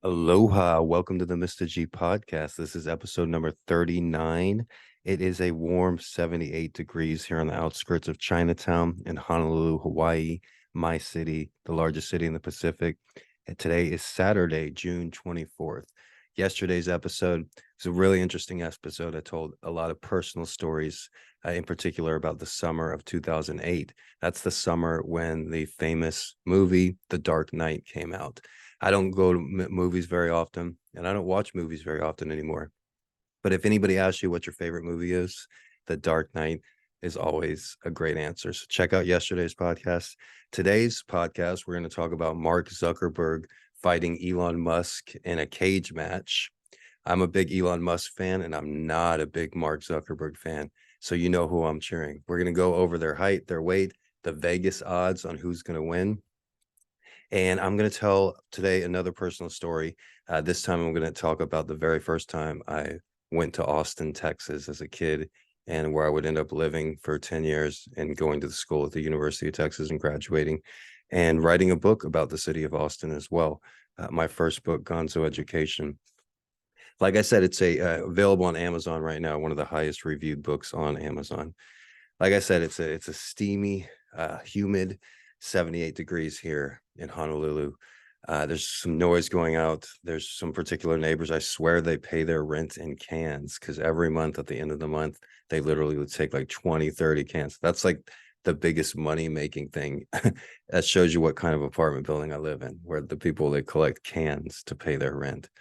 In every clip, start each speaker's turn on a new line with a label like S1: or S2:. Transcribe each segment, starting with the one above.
S1: Aloha, welcome to the Mr.G podcast. This is episode number 39. It is a warm 78 degrees here on the outskirts of Chinatown in Honolulu, Hawaii, my city, the largest city in the Pacific. And today is Saturday, June 24th. Yesterday's episode was a really interesting episode. I told a lot of personal stories, in particular about the summer of 2008. That's the summer when the famous movie, The Dark Knight, came out. I don't go to movies very often, and I don't watch movies very often anymore. But if anybody asks you what your favorite movie is, The Dark Knight is always a great answer. So check out yesterday's podcast. Today's podcast, we're going to talk about Mark Zuckerberg fighting Elon Musk in a cage match. I'm a big Elon Musk fan, and I'm not a big Mark Zuckerberg fan. So you know who I'm cheering. We're going to go over their height, their weight, the Vegas odds on who's going to win. And I'm going to tell today another personal story. This time I'm going to talk about the very first time I went to Austin, Texas as a kid, and where I would end up living for 10 years and going to the school at the University of Texas and graduating and writing a book about the city of Austin as well. My first book, Gonzo Education. Like I said, it's available on Amazon right now, one of the highest reviewed books on Amazon. Like I said, it's a steamy, humid 78 degrees here in Honolulu. There's some noise going out. There's some particular neighbors. I swear they pay their rent in cans because every month at the end of the month, they literally would take like 20, 30 cans. That's like the biggest money making thing. That shows you what kind of apartment building I live in, where the people, they collect cans to pay their rent.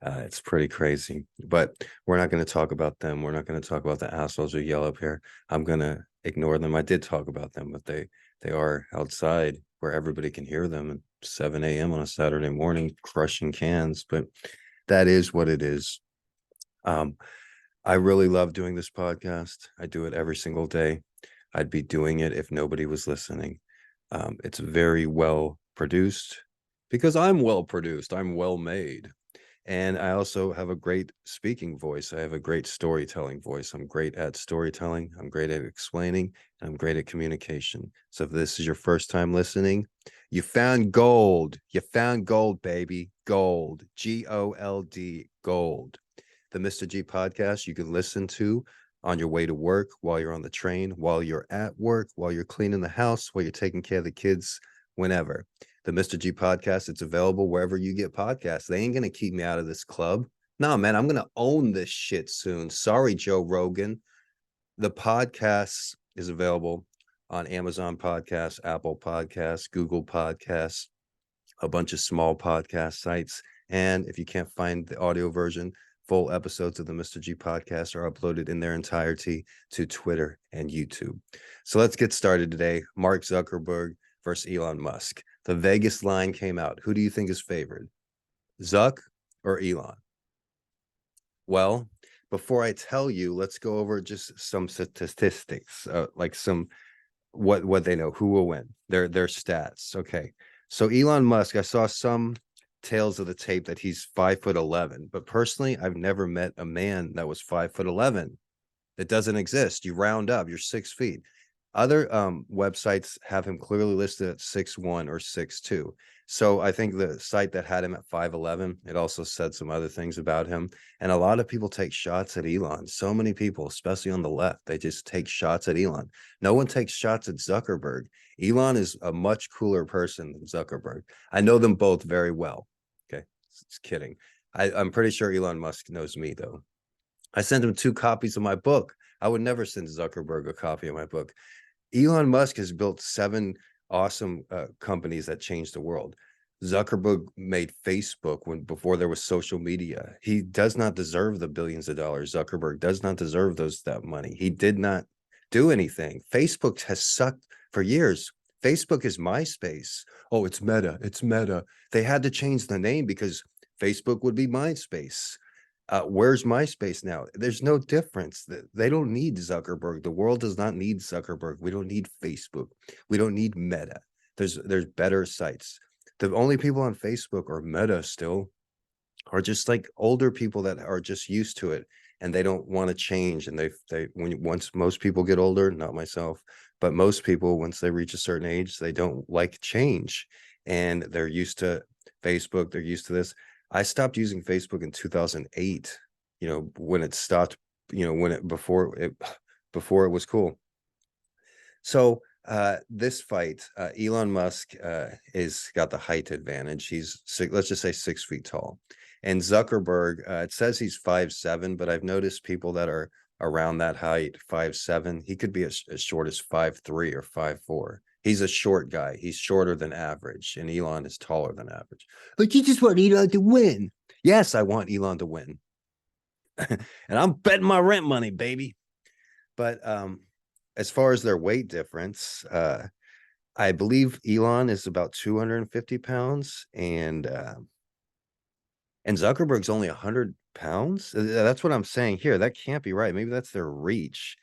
S1: It's pretty crazy, but we're not going to talk about them. We're not going to talk about the assholes who yell up here. I'm going to ignore them. I did talk about them, but they are outside where everybody can hear them at 7 a.m. on a Saturday morning, crushing cans. But that is what it is. I really love doing this podcast. I do it every single day. I'd be doing it if nobody was listening. It's very well produced because I'm well produced. I'm well made. And I also have a great speaking voice. I have a great storytelling voice. I'm great at storytelling. I'm great at explaining. And I'm great at communication. So if this is your first time listening, you found gold. You found gold, baby. Gold. Gold. Gold. The Mr.G podcast you can listen to on your way to work, while you're on the train, while you're at work, while you're cleaning the house, while you're taking care of the kids, whenever. The Mr.G podcast, it's available wherever you get podcasts. They ain't going to keep me out of this club. No, man, I'm going to own this shit soon. Sorry, Joe Rogan. The podcast is available on Amazon Podcasts, Apple Podcasts, Google Podcasts, a bunch of small podcast sites. And if you can't find the audio version, full episodes of the Mr.G podcast are uploaded in their entirety to Twitter and YouTube. So let's get started today. Mark Zuckerberg versus Elon Musk. The Vegas line came out. Who do you think is favored? Zuck or Elon? Well, before I tell you, let's go over just some statistics, like some what they know, who will win, their stats. Okay. So Elon Musk, I saw some tales of the tape that he's 5'11", but personally, I've never met a man that was 5'11". It doesn't exist. You round up, you're 6 feet. Other websites have him clearly listed at 6'1" or 6'2". So I think the site that had him at 5'11", it also said some other things about him. And a lot of people take shots at Elon. So many people, especially on the left, they just take shots at Elon. No one takes shots at Zuckerberg. Elon is a much cooler person than Zuckerberg. I know them both very well. Okay, just kidding. I'm pretty sure Elon Musk knows me, though. I sent him 2 copies of my book. I would never send Zuckerberg a copy of my book. Elon Musk has built 7 awesome companies that changed the world. Zuckerberg made Facebook before there was social media. He does not deserve the billions of dollars. Zuckerberg does not deserve that money. He did not do anything. Facebook has sucked for years. Facebook is MySpace. Oh, it's Meta. It's Meta. They had to change the name because Facebook would be MySpace. Where's MySpace now? There's no difference. They don't need Zuckerberg. The world does not need Zuckerberg. We don't need Facebook. We don't need Meta. There's better sites. The only people on Facebook or Meta still are just like older people that are just used to it and they don't want to change. And once most people get older, not myself, but most people, once they reach a certain age, they don't like change and they're used to Facebook. They're used to this. I stopped using Facebook in 2008, when it stopped, when it before it was cool. So this fight, Elon Musk is got the height advantage. He's let's just say 6 feet tall, and Zuckerberg, it says he's 5'7", but I've noticed people that are around that height, 5'7". He could be as short as 5'3" or 5'4". He's a short guy. He's shorter than average, and Elon is taller than average. But you just want Elon to win. Yes, I want Elon to win, and I'm betting my rent money, baby. But as far as their weight difference, I believe Elon is about 250 pounds, and Zuckerberg's only 100 pounds. That's what I'm saying here. That can't be right. Maybe that's their reach.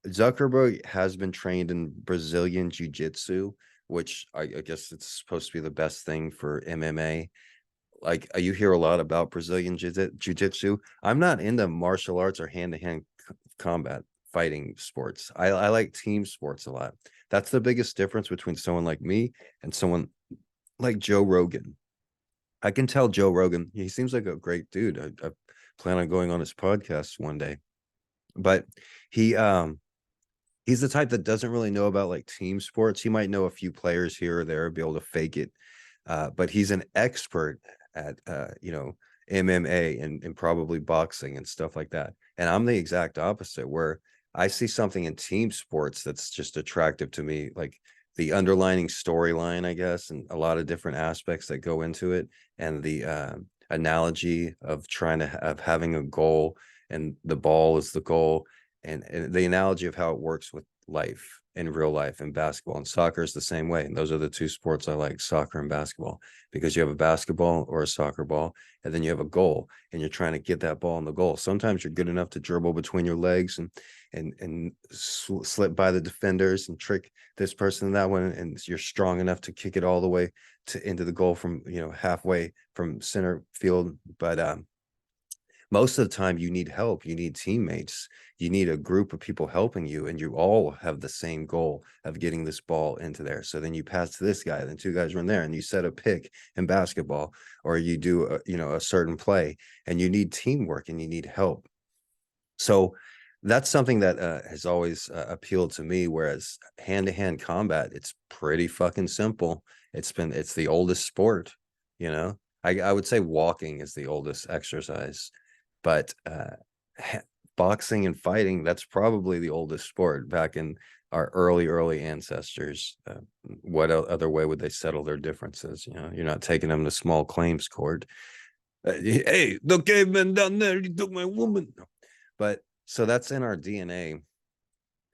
S1: Zuckerberg has been trained in Brazilian jiu-jitsu, which I guess it's supposed to be the best thing for MMA. Like, you hear a lot about Brazilian jiu-jitsu. I'm not into martial arts or hand-to-hand combat fighting sports. I like team sports a lot. That's the biggest difference between someone like me and someone like Joe Rogan. I can tell Joe Rogan, he seems like a great dude. I plan on going on his podcast one day. But he he's the type that doesn't really know about like team sports. He might know a few players here or there, be able to fake it. But he's an expert at MMA and probably boxing and stuff like that. And I'm the exact opposite, where I see something in team sports that's just attractive to me, like the underlining storyline, I guess, and a lot of different aspects that go into it, and the analogy of of having a goal, and the ball is the goal, and the analogy of how it works with life in real life, and basketball and soccer is the same way. And those are the two sports I like, soccer and basketball, because you have a basketball or a soccer ball, and then you have a goal, and you're trying to get that ball in the goal. Sometimes you're good enough to dribble between your legs and slip by the defenders and trick this person and that one, and you're strong enough to kick it all the way to into the goal from halfway from center field. But most of the time you need help, you need teammates, you need a group of people helping you, and you all have the same goal of getting this ball into there. So then you pass to this guy, then two guys run there, and you set a pick in basketball, or you do a certain play, and you need teamwork and you need help. So that's something that has always appealed to me. Whereas hand-to-hand combat, it's pretty fucking simple. It's the oldest sport. I would say walking is the oldest exercise, but boxing and fighting, that's probably the oldest sport back in our early ancestors. What other way would they settle their differences? You're not taking them to small claims court. Hey, the caveman down there, he took my woman. But so that's in our DNA,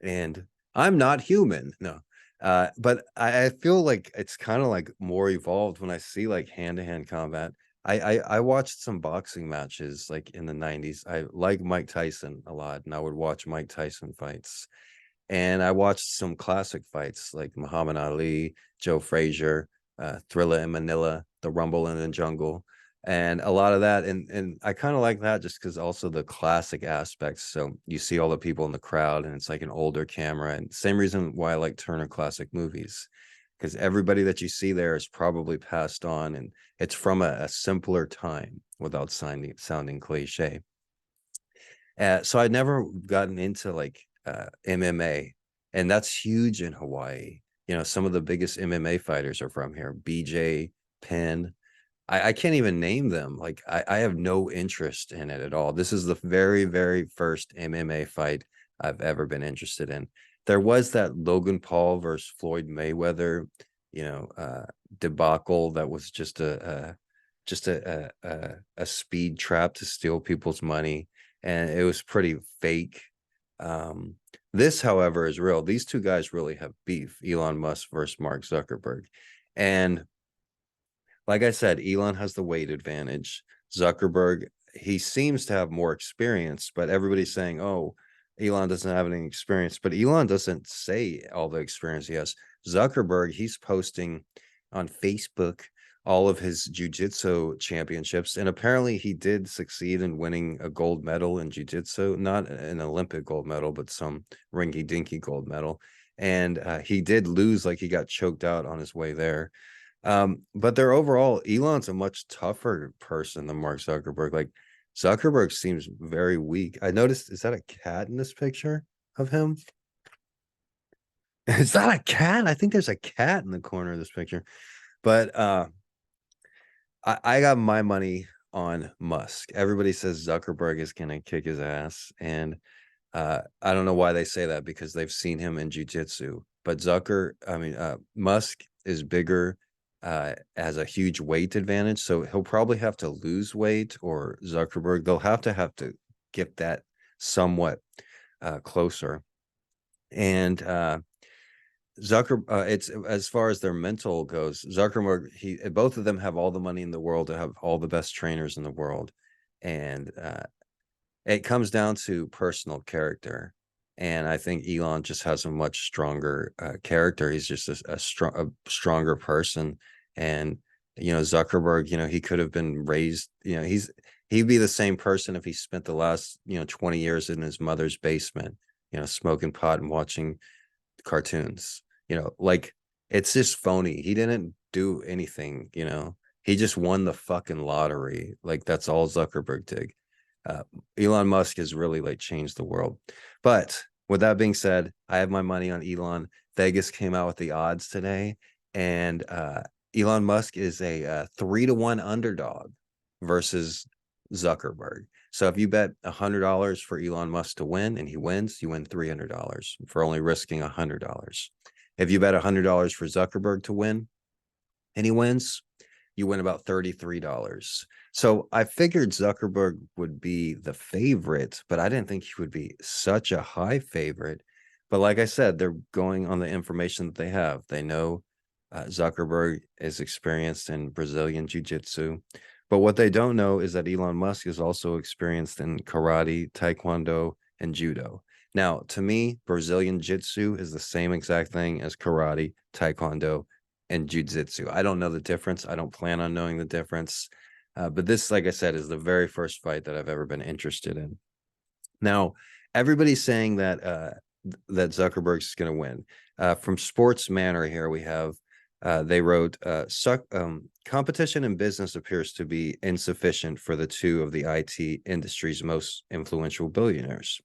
S1: and I'm not human. No. But I feel like it's kind of like more evolved when I see like hand-to-hand combat. I watched some boxing matches like in the 90s. I like Mike Tyson a lot, and I would watch Mike Tyson fights. And I watched some classic fights like Muhammad Ali, Joe Frazier, Thrilla in Manila, The Rumble in the Jungle, and a lot of that. And I kind of like that just because also the classic aspects. So you see all the people in the crowd, and it's like an older camera. And same reason why I like Turner Classic Movies, because everybody that you see there is probably passed on, and it's from a simpler time without sounding cliche. So I'd never gotten into like MMA, and that's huge in Hawaii. Some of the biggest MMA fighters are from here. BJ Penn. I can't even name them. Like I have no interest in it at all. This is the very, very first MMA fight I've ever been interested in. There was that Logan Paul versus Floyd Mayweather, debacle that was just a speed trap to steal people's money, and it was pretty fake. This, however, is real. These two guys really have beef. Elon Musk versus Mark Zuckerberg. And like I said, Elon has the weight advantage. Zuckerberg, he seems to have more experience, but everybody's saying, oh, Elon doesn't have any experience. But Elon doesn't say all the experience he has. Zuckerberg, he's posting on Facebook all of his jiu-jitsu championships, and apparently he did succeed in winning a gold medal in jiu-jitsu, not an Olympic gold medal, but some rinky-dinky gold medal. And he did lose, like he got choked out on his way there. But they're overall, Elon's a much tougher person than Mark Zuckerberg. Like Zuckerberg seems very weak. I noticed, is that a cat in this picture of him? Is that a cat? I think there's a cat in the corner of this picture. But I got my money on Musk. Everybody says Zuckerberg is gonna kick his ass, and I don't know why they say that because they've seen him in jujitsu. But Musk is bigger, has a huge weight advantage, so he'll probably have to lose weight, or Zuckerberg, they'll have to get that somewhat closer. And it's as far as their mental goes, Zuckerberg, both of them have all the money in the world to have all the best trainers in the world, and it comes down to personal character. And I think Elon just has a much stronger character. He's just a stronger person. And Zuckerberg, he could have been raised. He'd be the same person if he spent the last 20 years in his mother's basement, smoking pot and watching cartoons. Like, it's just phony. He didn't do anything. He just won the fucking lottery. Like, that's all Zuckerberg did. Elon Musk has really like changed the world. But with that being said, I have my money on Elon. Vegas came out with the odds today, and Elon Musk is a 3-1 underdog versus Zuckerberg. So if you bet $100 for Elon Musk to win and he wins, you win $300 for only risking $100. If you bet $100 for Zuckerberg to win and he wins, you win about $33. So I figured Zuckerberg would be the favorite, but I didn't think he would be such a high favorite. But like I said, they're going on the information that they have. They know Zuckerberg is experienced in Brazilian jiu-jitsu. But what they don't know is that Elon Musk is also experienced in karate, taekwondo, and judo. Now, to me, Brazilian jiu-jitsu is the same exact thing as karate, taekwondo, and jiu-jitsu. I don't know the difference. I don't plan on knowing the difference. But this, like I said, is the very first fight that I've ever been interested in. Now, everybody's saying that that Zuckerberg's going to win. From Sports Manor here, we have they wrote, competition in business appears to be insufficient for the two of the IT industry's most influential billionaires.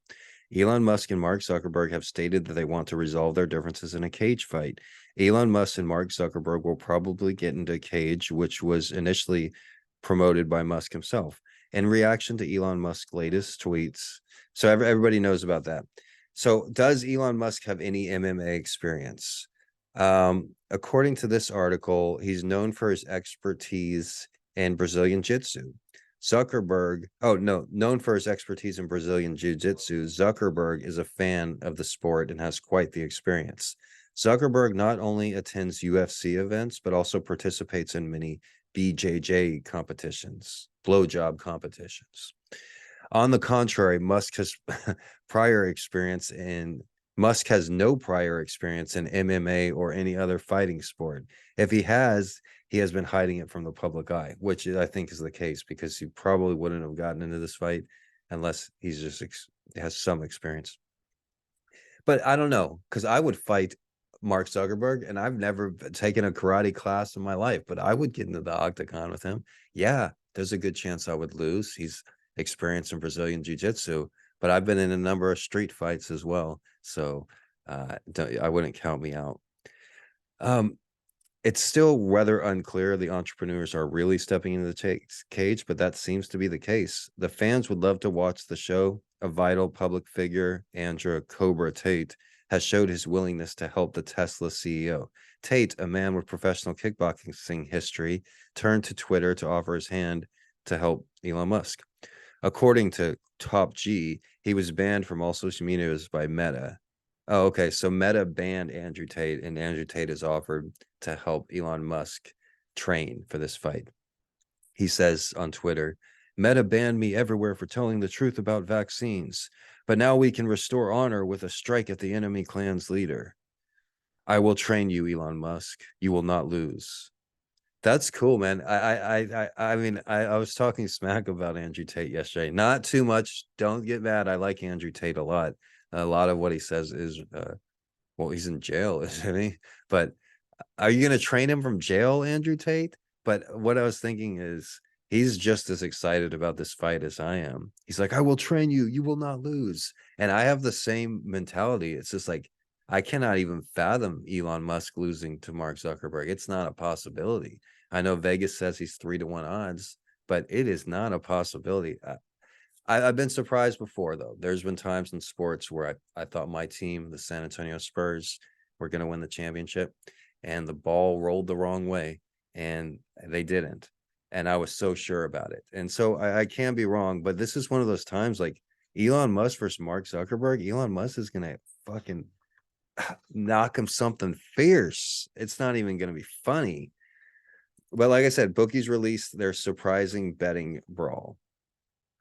S1: Elon Musk and Mark Zuckerberg have stated that they want to resolve their differences in a cage fight. Elon Musk and Mark Zuckerberg will probably get into a cage, which was initially promoted by Musk himself. In reaction to Elon Musk's latest tweets, so everybody knows about that. So does Elon Musk have any MMA experience? According to this article, he's known for his expertise in Brazilian Jiu-Jitsu. Known for his expertise in Brazilian Jiu-Jitsu, Zuckerberg is a fan of the sport and has quite the experience. Zuckerberg not only attends UFC events, but also participates in many BJJ competitions, blowjob competitions. On the contrary, Musk has no prior experience in MMA or any other fighting sport. If he has been hiding it from the public eye, which I think is the case, because he probably wouldn't have gotten into this fight unless he's just has some experience. But I don't know, because I would fight Mark Zuckerberg, and I've never taken a karate class in my life, but I would get into the octagon with him. Yeah, there's a good chance I would lose. He's experienced in Brazilian Jiu-Jitsu, but I've been in a number of street fights as well. So I wouldn't count me out. It's still rather unclear the entrepreneurs are really stepping into the cage, but that seems to be the case. The fans would love to watch the show. A vital public figure, Andrew Cobra Tate, has showed his willingness to help the Tesla CEO. Tate, a man with professional kickboxing history, turned to Twitter to offer his hand to help Elon Musk. According to Top G, he was banned from all social medias by Meta. Oh, okay. So Meta banned Andrew Tate, and Andrew Tate has offered to help Elon Musk train for this fight. He says on Twitter, Meta banned me everywhere for telling the truth about vaccines, but now we can restore honor with a strike at the enemy clan's leader. I will train you, Elon Musk. You will not lose. That's cool, man. I was talking smack about Andrew Tate yesterday. Not too much. Don't get mad. I like Andrew Tate a lot. A lot of what he says is, well, he's in jail, isn't he? But Are you going to train him from jail, Andrew Tate? But what I was thinking is he's just as excited about this fight as I am. He's like, I will train you. You will not lose. And I have the same mentality. It's just like, I cannot even fathom Elon Musk losing to Mark Zuckerberg. It's not a possibility. I know Vegas says he's 3-1 odds, but it is not a possibility. I've been surprised before, though. There's been times in sports where I thought my team, the San Antonio Spurs, were going to win the championship, and the ball rolled the wrong way, and they didn't. And I was so sure about it. And so I can be wrong, but this is one of those times like Elon Musk versus Mark Zuckerberg. Elon Musk is going to fucking knock him something fierce. It's not even going to be funny. But like I said, bookies released their surprising betting brawl.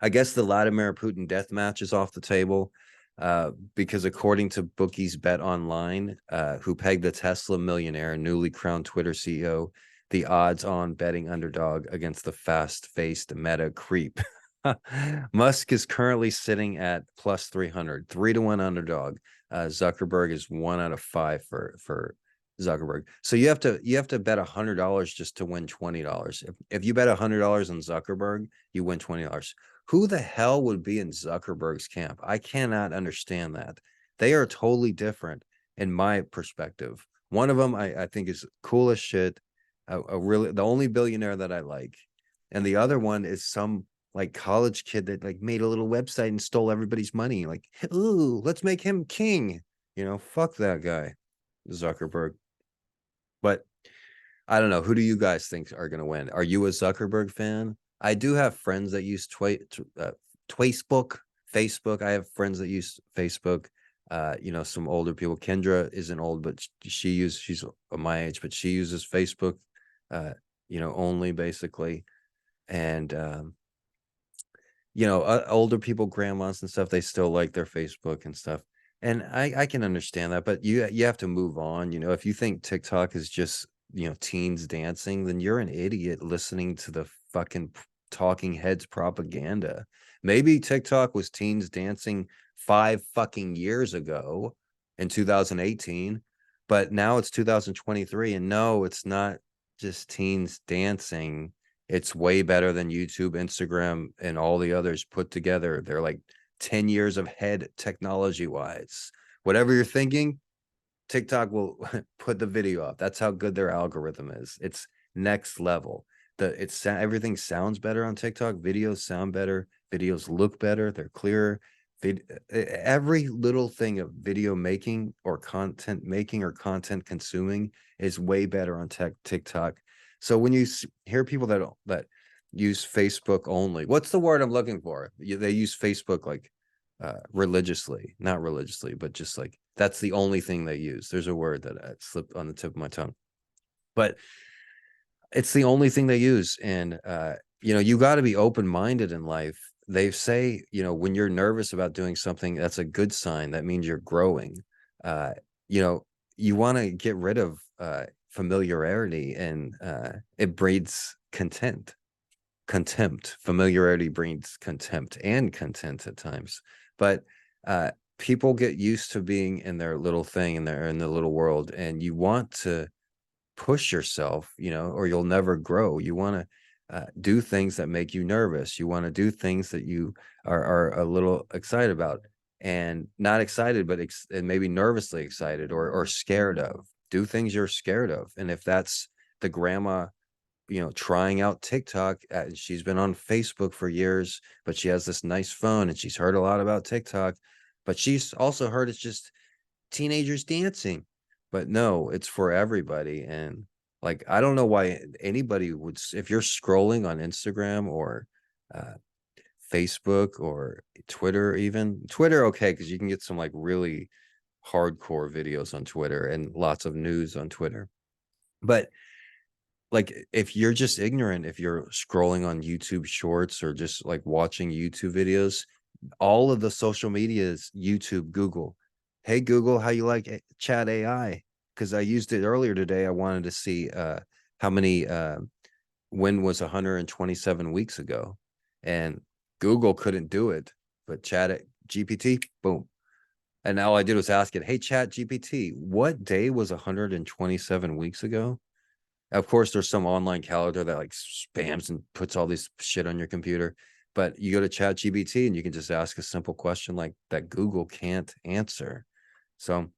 S1: I guess the Vladimir Putin death match is off the table because according to Bookies Bet Online, who pegged the Tesla millionaire and newly crowned Twitter CEO, the odds on betting underdog against the fast-faced meta creep. Musk is currently sitting at plus 300, 3-1 underdog. Zuckerberg is 1 out of 5 for Zuckerberg. So you have to bet $100 just to win $20. If you bet $100 on Zuckerberg, you win $20. Who the hell would be in Zuckerberg's camp? I cannot understand that. They are totally different in my perspective. One of them I think is cool as shit, a really the only billionaire that I like, and the other one is some like college kid that like made a little website and stole everybody's money. Like, ooh, let's make him king. Fuck that guy, Zuckerberg. But I don't know. Who do you guys think are going to win? Are you a Zuckerberg fan? I do have friends that use Facebook. Facebook. I have friends that use Facebook. Some older people. Kendra isn't old, but she's my age, but she uses Facebook, only basically. And, older people, grandmas and stuff, they still like their Facebook and stuff. And I can understand that, but you have to move on. If you think TikTok is just teens dancing, then you're an idiot listening to the fucking talking heads propaganda. Maybe TikTok was teens dancing 5 fucking years ago in 2018, but now it's 2023, and no, it's not just teens dancing. It's way better than YouTube, Instagram, and all the others put together. They're like 10 years ahead technology wise. Whatever you're thinking, TikTok will put the video up. That's how good their algorithm is. It's next level. Everything sounds better on TikTok. Videos sound better. Videos look better. They're clearer. Every little thing of video making or content consuming is way better on TikTok. So when you hear people that use Facebook only, what's the word I'm looking for? They use Facebook like religiously, not religiously, but just like that's the only thing they use. There's a word that slipped on the tip of my tongue, but it's the only thing they use. And you got to be open-minded in life. They say, when you're nervous about doing something, that's a good sign. That means you're growing. You want to get rid of familiarity, and it breeds contempt. Familiarity breeds contempt and content at times. But people get used to being in their little thing, in the little world, and you want to push yourself, or you'll never grow. You want to do things that make you nervous. You want to do things that you are a little excited about, and not excited, but and maybe nervously excited or scared of. Do things you're scared of. And if that's the grandma, trying out TikTok, she's been on Facebook for years, but she has this nice phone and she's heard a lot about TikTok, but she's also heard it's just teenagers dancing. But no, it's for everybody. And like, I don't know why anybody would, if you're scrolling on Instagram or Facebook or Twitter, even Twitter, okay, because you can get some like really hardcore videos on Twitter and lots of news on Twitter. But like, if you're just ignorant, if you're scrolling on YouTube shorts or just like watching YouTube videos, all of the social medias, YouTube, Google. Hey, Google, how you like chat AI? Because I used it earlier today. I wanted to see how many, when was 127 weeks ago? And Google couldn't do it, but chat GPT, boom. And all I did was ask it, hey, Chat GPT, what day was 127 weeks ago? Of course, there's some online calendar that like spams and puts all this shit on your computer. But you go to Chat GPT and you can just ask a simple question like that Google can't answer. So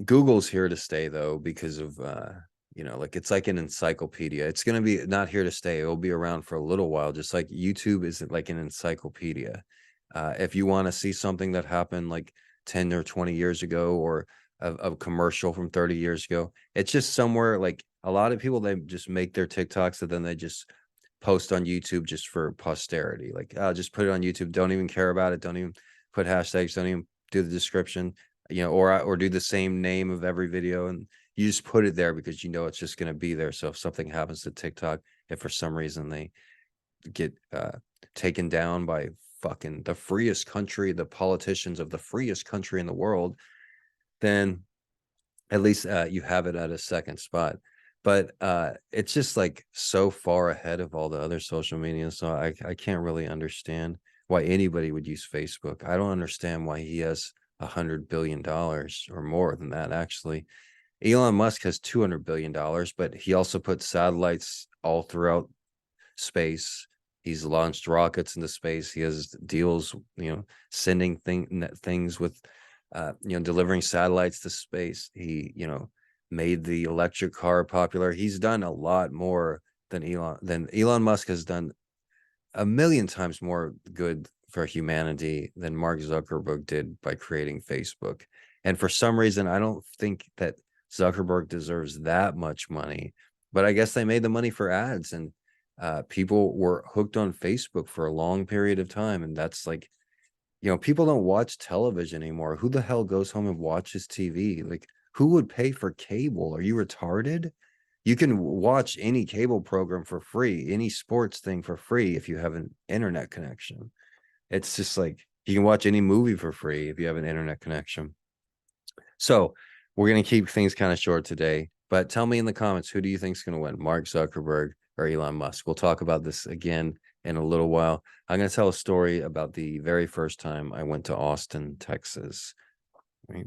S1: Google's here to stay though, because of like it's like an encyclopedia. It's going to be not here to stay. It'll be around for a little while, just like YouTube is like an encyclopedia. If you want to see something that happened like 10 or 20 years ago, or a commercial from 30 years ago, it's just somewhere. Like a lot of people, they just make their TikToks and then they just post on YouTube just for posterity. Like, I'll just put it on YouTube. Don't even care about it. Don't even put hashtags. Don't even do the description, or do the same name of every video. And you just put it there because it's just going to be there. So if something happens to TikTok, if for some reason they get taken down by fucking the freest country, the politicians of the freest country in the world, then at least you have it at a second spot. But it's just like so far ahead of all the other social media. So I can't really understand why anybody would use Facebook. I don't understand why he has $100 billion or more than that. Actually, Elon Musk has $200 billion, but he also put satellites all throughout space. He's launched rockets into space. He has deals, sending things with, delivering satellites to space. He, made the electric car popular. He's done a lot more than Elon Musk has done a million times more good for humanity than Mark Zuckerberg did by creating Facebook. And for some reason, I don't think that Zuckerberg deserves that much money, but I guess they made the money for ads, and people were hooked on Facebook for a long period of time. And that's like, people don't watch television anymore. Who the hell goes home and watches TV? Like, who would pay for cable? Are you retarded? You can watch any cable program for free, any sports thing for free if you have an internet connection. It's just like you can watch any movie for free if you have an internet connection. So we're going to keep things kind of short today, but tell me in the comments, who do you think is going to win, Mark Zuckerberg or Elon Musk? We'll talk about this again in a little while. I'm going to tell a story about the very first time I went to Austin, Texas. Right?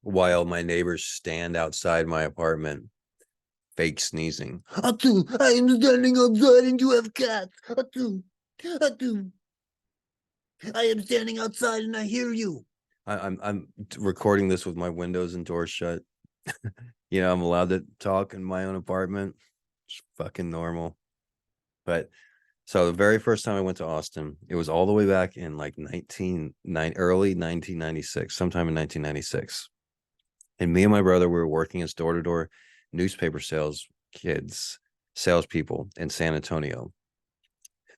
S1: While my neighbors stand outside my apartment, fake sneezing. Atu, I am standing outside and you have cats. Atu, Atu. I am standing outside and I hear you. I'm recording this with my windows and doors shut. I'm allowed to talk in my own apartment. It's fucking normal. But so the very first time I went to Austin, it was all the way back in like early 1996, sometime in 1996. And me and my brother, we were working as door-to-door newspaper salespeople in San Antonio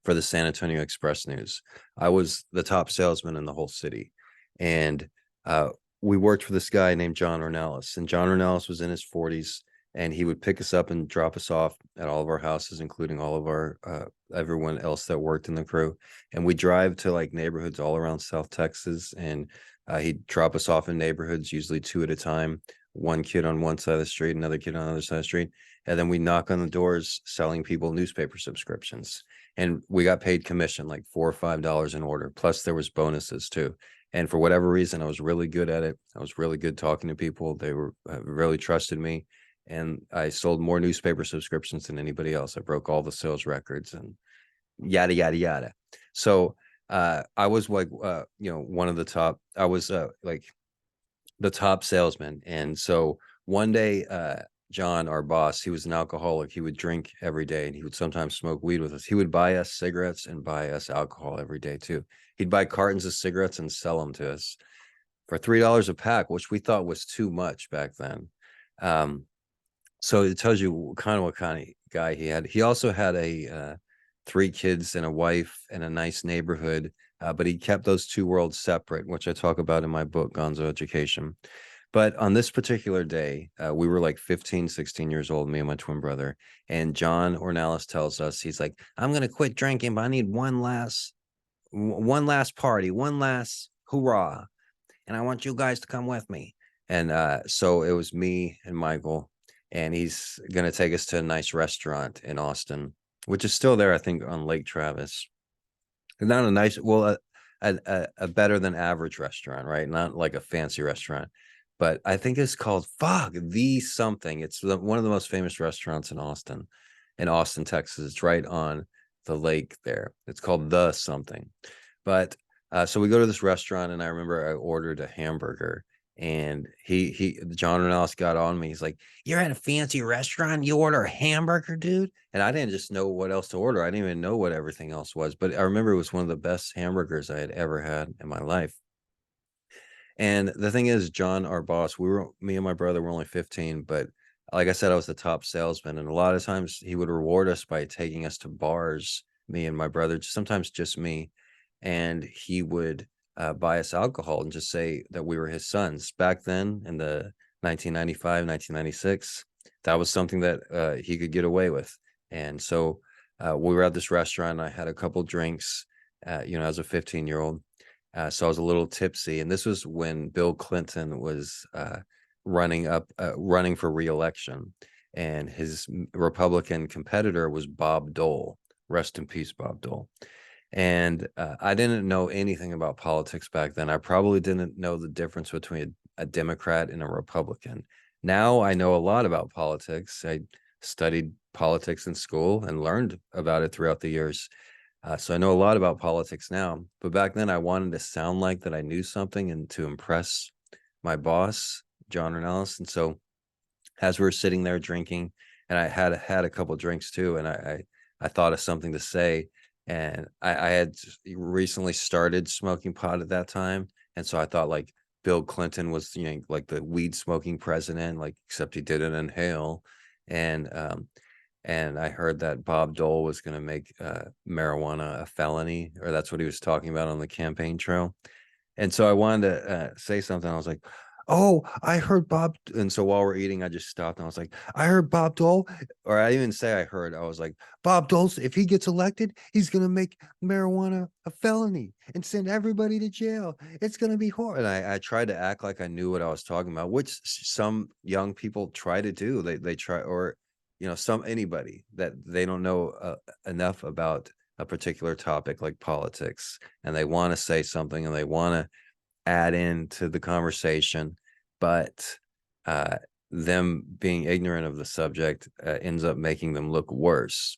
S1: for the San Antonio Express News. I was the top salesman in the whole city. And we worked for this guy named John Ornelas. And John Ornelas was in his 40s, and he would pick us up and drop us off at all of our houses, including all of our everyone else that worked in the crew. And we drive to like neighborhoods all around South Texas, and he'd drop us off in neighborhoods, usually two at a time, one kid on one side of the street, another kid on the other side of the street. And then we knock on the doors selling people newspaper subscriptions. And we got paid commission, like $4 or $5 an order. Plus there was bonuses too. And for whatever reason, I was really good at it. I was really good talking to people. They were really trusted me. And I sold more newspaper subscriptions than anybody else. I broke all the sales records and yada, yada, yada. So I was like, one of the top, I was like the top salesman. And so one day, John, our boss, he was an alcoholic. He would drink every day, and he would sometimes smoke weed with us. He would buy us cigarettes and buy us alcohol every day too. He'd buy cartons of cigarettes and sell them to us for $3 a pack, which we thought was too much back then. So it tells you what kind of guy he had. He also had 3 kids and a wife and a nice neighborhood, but he kept those two worlds separate, which I talk about in my book, Gonzo Education. But on this particular day, we were like 15, 16 years old, me and my twin brother. And John Ornelas tells us, he's like, I'm going to quit drinking, but I need one last party, one last hurrah. And I want you guys to come with me. And so it was me and Michael, and he's going to take us to a nice restaurant in Austin, which is still there, I think, on Lake Travis. Not a nice, well, a better than average restaurant, right? Not like a fancy restaurant, but I think it's called the something. It's one of the most famous restaurants in Austin, Texas. It's right on the lake there. It's called the something. But so we go to this restaurant, and I remember I ordered a hamburger, and John Renalis got on me. He's like, "You're at a fancy restaurant, you order a hamburger, dude?" And I didn't just know what else to order. I didn't even know what everything else was. But I remember it was one of the best hamburgers I had ever had in my life. And the thing is, John, our boss, me and my brother were only 15, but like I said, I was the top salesman. And a lot of times he would reward us by taking us to bars, me and my brother, sometimes just me. And he would buy us alcohol and just say that we were his sons. Back then in the 1995, 1996, that was something that he could get away with. And so we were at this restaurant. I had a couple drinks, as a 15-year-old. So I was a little tipsy, and this was when Bill Clinton was running for re-election, and his Republican competitor was Bob Dole. Rest in peace, Bob Dole. And I didn't know anything about politics back then. I probably didn't know the difference between a Democrat and a Republican. Now I know a lot about politics. I studied politics in school and learned about it throughout the years. So I know a lot about politics now, but back then I wanted to sound like that I knew something and to impress my boss, John Renalis. And so as we were sitting there drinking, and I had a couple drinks too, and I thought of something to say, and I had recently started smoking pot at that time, and so I thought like Bill Clinton was like the weed smoking president, like except he didn't inhale, and I heard that Bob Dole was going to make marijuana a felony, or that's what he was talking about on the campaign trail. And so I wanted to say something. I was like, "Oh, I heard Bob." And so while we're eating, I just stopped and I was like, "I heard Bob Dole," or I didn't even say I heard. I was like, "Bob Dole, if he gets elected, he's gonna make marijuana a felony and send everybody to jail. It's gonna be horrible." And I tried to act like I knew what I was talking about, which some young people try to do. They try, or anybody that they don't know enough about a particular topic like politics, and they want to say something and they want to add into the conversation, but them being ignorant of the subject ends up making them look worse.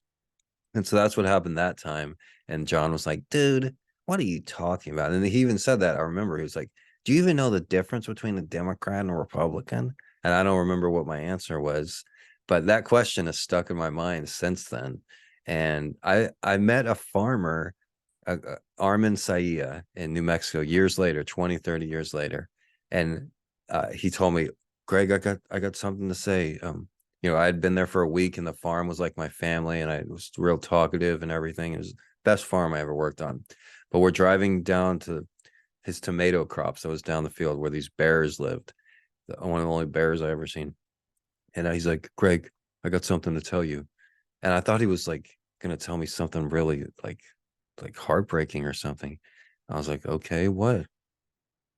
S1: And so that's what happened that time. And John was like, "Dude, what are you talking about?" And he even said that. I remember he was like, "Do you even know the difference between a Democrat and a Republican?" And I don't remember what my answer was, but that question has stuck in my mind since then. And I met a farmer, Armin Saia, in New Mexico years later, 20, 30 years later. And he told me, "Greg, I got something to say." I had been there for a week, and the farm was like my family, and I was real talkative and everything. It was the best farm I ever worked on. But we're driving down to his tomato crops that was down the field where these bears lived. One of the only bears I ever seen. And he's like, "Greg, I got something to tell you." And I thought he was like gonna tell me something really like heartbreaking or something. I was like, "Okay, what?"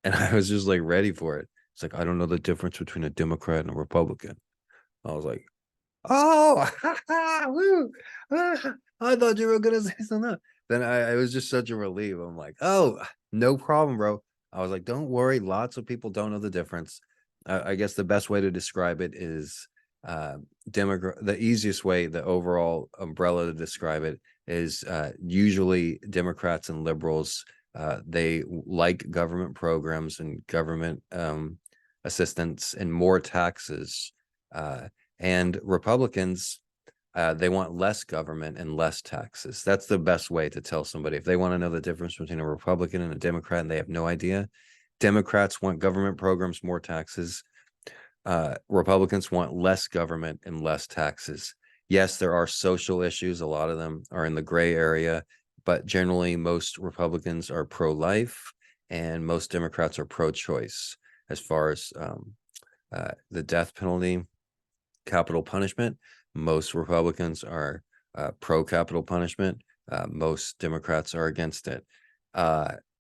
S1: And I was just like ready for it. It's like, "I don't know the difference between a Democrat and a Republican." I was like, "Oh, woo, I thought you were gonna say something." Then I was just such a relief. I'm like, "Oh, no problem, bro." I was like, "Don't worry. Lots of people don't know the difference." I guess the best way to describe it is the easiest way, the overall umbrella to describe it is usually Democrats and liberals. They like government programs and government assistance and more taxes. And Republicans, they want less government and less taxes. That's the best way to tell somebody. If they want to know the difference between a Republican and a Democrat and they have no idea, Democrats want government programs, more taxes. Republicans want less government and less taxes. Yes, there are social issues. A lot of them are in the gray area, but generally most Republicans are pro-life and most Democrats are pro-choice as far as the death penalty, capital punishment. Most Republicans are pro-capital punishment. Most Democrats are against it.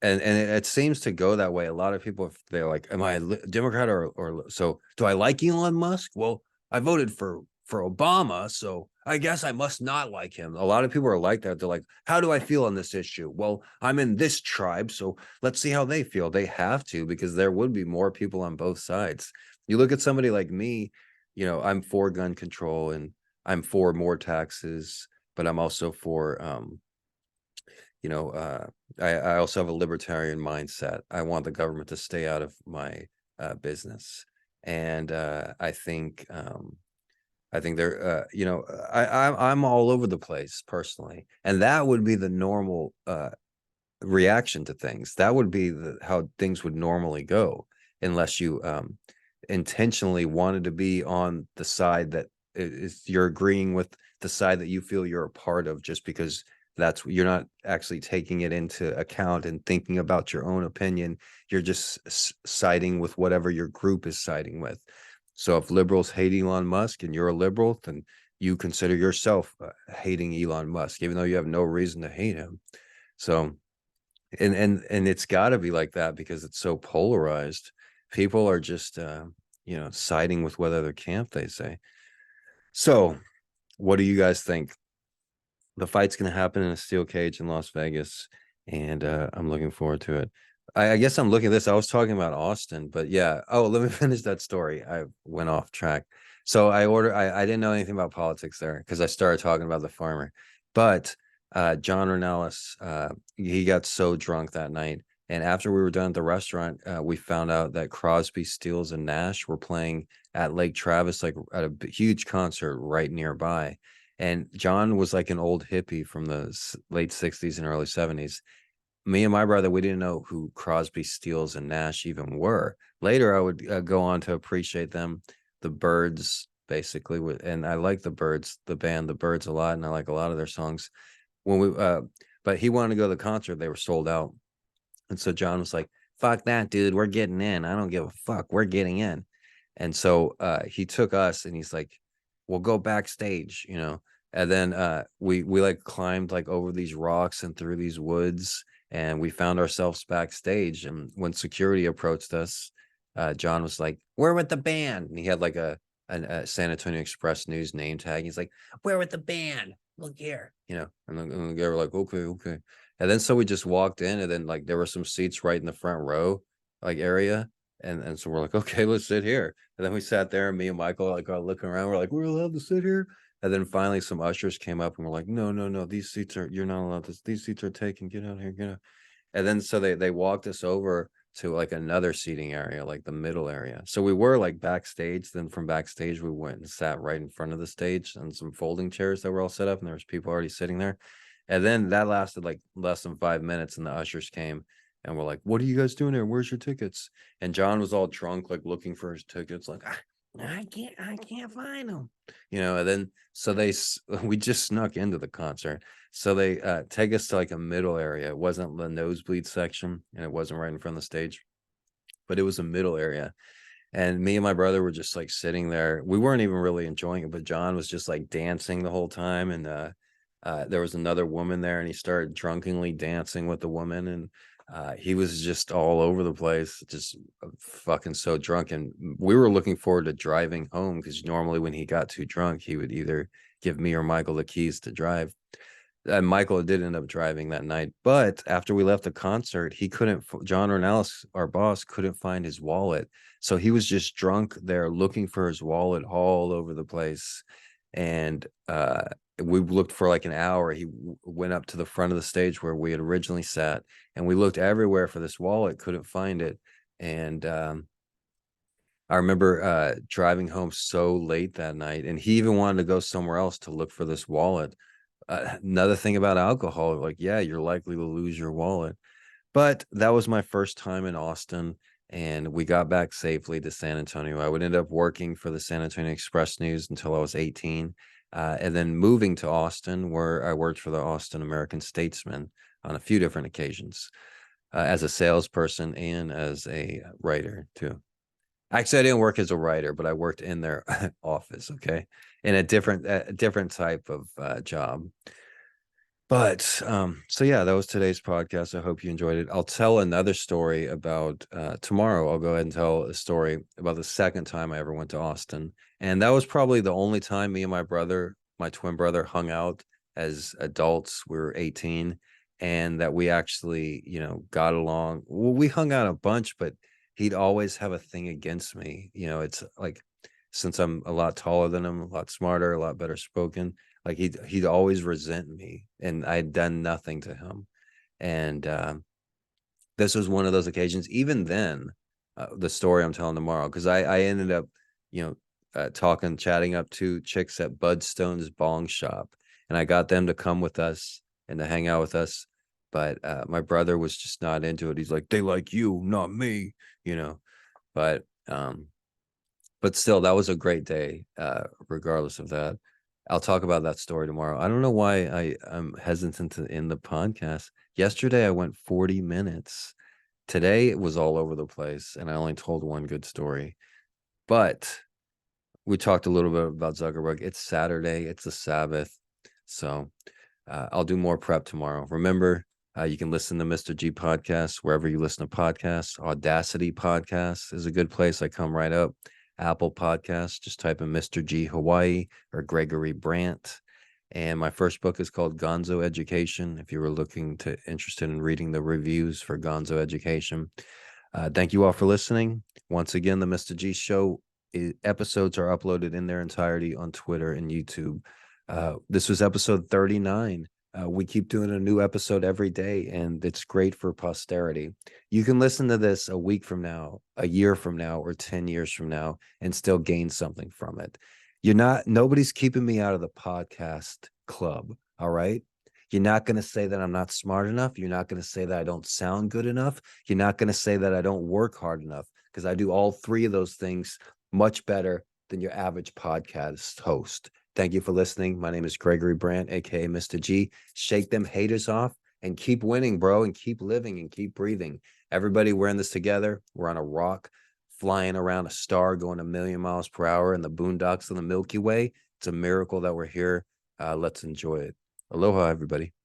S1: And it seems to go that way. A lot of people, if they're like, "Am I a Democrat or so? Do I like Elon Musk? Well, I voted for Obama, so
S2: I guess I must not like him. A lot of people are like that. They're like, how do I feel on this issue? Well, I'm in this tribe, so let's see how they feel. They have to, because there would be more people on both sides. You look at somebody like me, I'm for gun control and I'm for more taxes, but I'm also for you know, I also have a libertarian mindset. I want the government to stay out of my business. And I think they're, I'm all over the place personally, and that would be the normal reaction to things. That would be how things would normally go, unless you intentionally wanted to be on the side that you're agreeing with the side that you feel you're a part of, just because you're not actually taking it into account and thinking about your own opinion. You're just siding with whatever your group is siding with. So if liberals hate Elon Musk and you're a liberal, then you consider yourself hating Elon Musk, even though you have no reason to hate him. So, and it's got to be like that because it's so polarized. People are just, siding with whatever camp they say. So, what do you guys think? The fight's going to happen in a steel cage in Las Vegas, and I'm looking forward to it. I guess I'm looking at this. I was talking about Austin, but yeah. Oh, let me finish that story. I went off track. So I didn't know anything about politics there because I started talking about the farmer. But John Renalis, he got so drunk that night. And after we were done at the restaurant, we found out that Crosby, Stills, and Nash were playing at Lake Travis, like at a huge concert right nearby. And John was like an old hippie from the late 60s and early 70s. Me and my brother, we didn't know who Crosby, Stills, and Nash even were. Later, I would go on to appreciate them. The Byrds, basically, and I like the Byrds, the band, the Byrds, a lot, and I like a lot of their songs. But he wanted to go to the concert; they were sold out, and so John was like, "Fuck that, dude! We're getting in. I don't give a fuck. We're getting in." And so he took us, and he's like, "We'll go backstage," And then we like climbed like over these rocks and through these woods, and we found ourselves backstage. And when security approached us, John was like, "We're with the band," and he had like a San Antonio Express News name tag. He's like, "We're with the band. Look here," and they were like, "Okay, okay." And then so we just walked in, and then like there were some seats right in the front row, like area, and so we're like, "Okay, let's sit here." And then we sat there, and me and Michael like are looking around. We're like, "We're allowed to sit here." And then finally, some ushers came up and were like, "No, no, no, these seats are you're not allowed to. These seats are taken. Get out here, get out." And then so they walked us over to like another seating area, like the middle area. So we were like backstage. Then from backstage, we went and sat right in front of the stage on some folding chairs that were all set up, and there was people already sitting there. And then that lasted like less than 5 minutes, and the ushers came and were like, "What are you guys doing here? Where's your tickets?" And John was all drunk, like looking for his tickets, like I can't find them, And then so we just snuck into the concert. So they take us to like a middle area. It wasn't the nosebleed section, and it wasn't right in front of the stage, but it was a middle area. And me and my brother were just like sitting there. We weren't even really enjoying it, but John was just like dancing the whole time. And there was another woman there, and he started drunkenly dancing with the woman. And he was just all over the place, just fucking so drunk. And we were looking forward to driving home because normally when he got too drunk, he would either give me or Michael the keys to drive. And Michael did end up driving that night, but after we left the concert, he couldn't. John Ornelas, our boss, couldn't find his wallet, so he was just drunk there looking for his wallet all over the place. And we looked for like an hour. He went up to the front of the stage where we had originally sat, and we looked everywhere for this wallet, couldn't find it. And I remember driving home so late that night, and he even wanted to go somewhere else to look for this wallet. Another thing about alcohol, like, yeah, you're likely to lose your wallet. But that was my first time in Austin, and we got back safely to San Antonio. I would end up working for the San Antonio Express News until I was 18, and then moving to Austin, where I worked for the Austin American Statesman on a few different occasions, as a salesperson and as a writer too. Actually, I didn't work as a writer, but I worked in their office, okay, in a different type of job. But so yeah, that was today's podcast. I hope you enjoyed it. I'll tell another story about tomorrow. I'll go ahead and tell a story about the second time I ever went to Austin. And that was probably the only time me and my brother, my twin brother hung out as adults. We were 18, and that we actually, got along. Well, we hung out a bunch, but he'd always have a thing against me. It's like, since I'm a lot taller than him, a lot smarter, a lot better spoken, like he'd always resent me, and I'd done nothing to him. And this was one of those occasions. Even then, the story I'm telling tomorrow, because I ended up, chatting up two chicks at Budstone's Bong Shop, and I got them to come with us and to hang out with us. But my brother was just not into it. He's like, they like you, not me, you know. But still, that was a great day, regardless of that. I'll talk about that story tomorrow. I don't know why I'm hesitant to end the podcast. Yesterday I went 40 minutes. Today it was all over the place, and I only told one good story. But we talked a little bit about Zuckerberg. It's Saturday, it's the Sabbath. So I'll do more prep tomorrow. Remember, you can listen to Mr. G podcast wherever you listen to podcasts. Audacity podcast is a good place. I come right up. Apple Podcasts, just type in Mr. G Hawaii or Gregory Brandt. And my first book is called Gonzo Education, if you were interested in reading the reviews for Gonzo Education. Thank you all for listening. Once again, the Mr. G Show episodes are uploaded in their entirety on Twitter and YouTube. This was episode 39. We keep doing a new episode every day, and it's great for posterity. You can listen to this a week from now, a year from now, or 10 years from now, and still gain something from it. Nobody's keeping me out of the podcast club. All right. You're not going to say that I'm not smart enough. You're not going to say that I don't sound good enough. You're not going to say that I don't work hard enough, because I do all three of those things much better than your average podcast host. Thank you for listening. My name is Gregory Brandt, aka Mr. G. Shake them haters off and keep winning, bro, and keep living and keep breathing. Everybody, we're in this together. We're on a rock, flying around a star, going a million miles per hour in the boondocks of the Milky Way. It's a miracle that we're here. Let's enjoy it. Aloha, everybody.